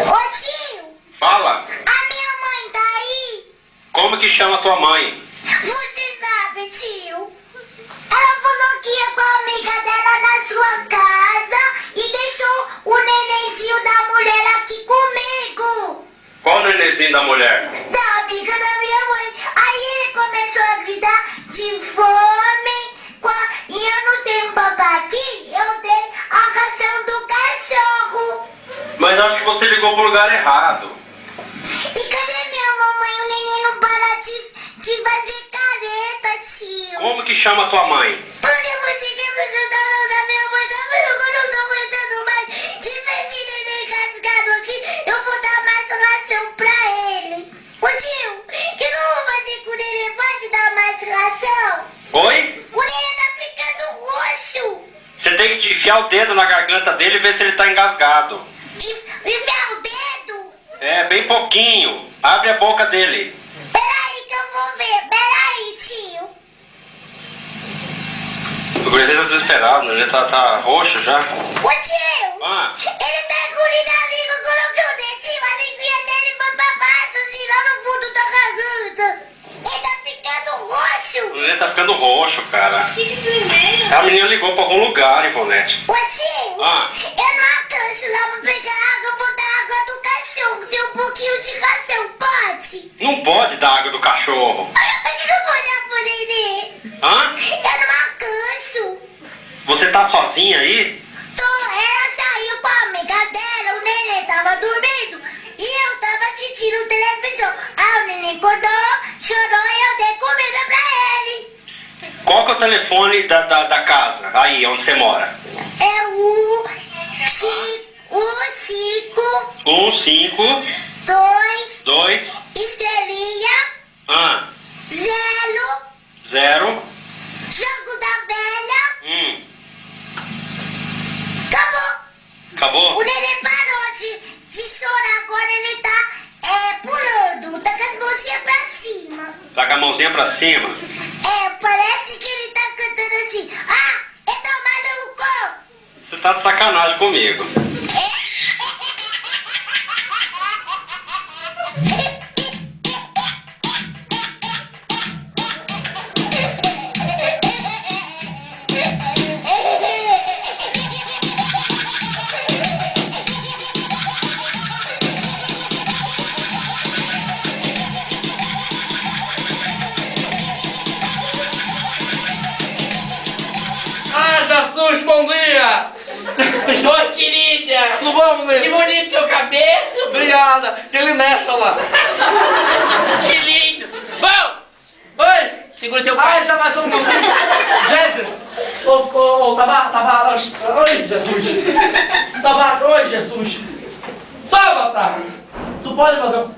Ô tio, Fala. a minha mãe tá aí? Como que chama tua mãe? Você sabe, tio? Ela falou que ia com a amiga dela na sua casa e deixou o nenenzinho da mulher aqui comigo. Qual o nenenzinho da mulher? Da amiga da minha mãe. Aí ele começou a gritar de fome. E eu não tenho babá aqui, eu dei a ração do cachorro. Mas acho que você ligou pro lugar errado. E cadê minha mamãe? O neném não para de fazer careta, tio. Como que chama tua mãe? Porque você quer me ajudar da minha mãe, tá vendo que eu não tô aguentando mais? De vez de neném cascado aqui, eu vou dar mais ração pra ele. Ô tio, o que eu vou fazer com o neném? Pode dar mais ração? Oi? O neném tá ficando roxo. Você tem que enfiar o dedo na garganta dele e ver se ele tá engasgado. Enfiar o dedo? É, bem pouquinho. Abre a boca dele. Peraí que eu vou ver. Peraí, tio. O gurizinho tá desesperado, né? Ele tá roxo já. Ô tio, Ah, ele tá engolindo a língua, coloquei o dedinho, a linguinha dele foi pra baixo, assim, lá no fundo da garganta. Ele tá ficando o roxo. neném tá ficando roxo, cara. A menina ligou pra algum lugar, Ivonete. Ô tio, Ah, eu não alcanço lá pra pegar água, vou dar água do cachorro, tem um pouquinho de ração, pode? não pode dar água do cachorro. Mas que eu vou dar pro neném? Hã? Eu não alcanço. Você tá sozinha aí? Ela saiu com a amiga dela, o neném tava dormindo e eu tava assistindo televisão. Aí o neném acordou, chorou e eu dei comida pra ele. Qual que é o telefone da casa? Aí, onde você mora? É o 5 5, 2 2, estrelinha 0 0, jogo da velha. Acabou. Acabou? O neném parou de chorar, agora ele tá pulando, tá com as mãozinhas pra cima. Tá com a mãozinha pra cima? Parece que ele tá cantando assim. Ah, eu tô maluco! Você tá de sacanagem comigo. Ah, Jesus, bom dia! Oi, querida! Tudo bom, Que menino? bonito seu cabelo! Obrigada! Ele mexe, olha lá! Que lindo! Bom! Oi! Segura teu Ai, pai! já mais um pouquinho! Gente! Tabaco! Oi, Jesus! Tabaco! Oi, Jesus! Tabata! Tu pode fazer um...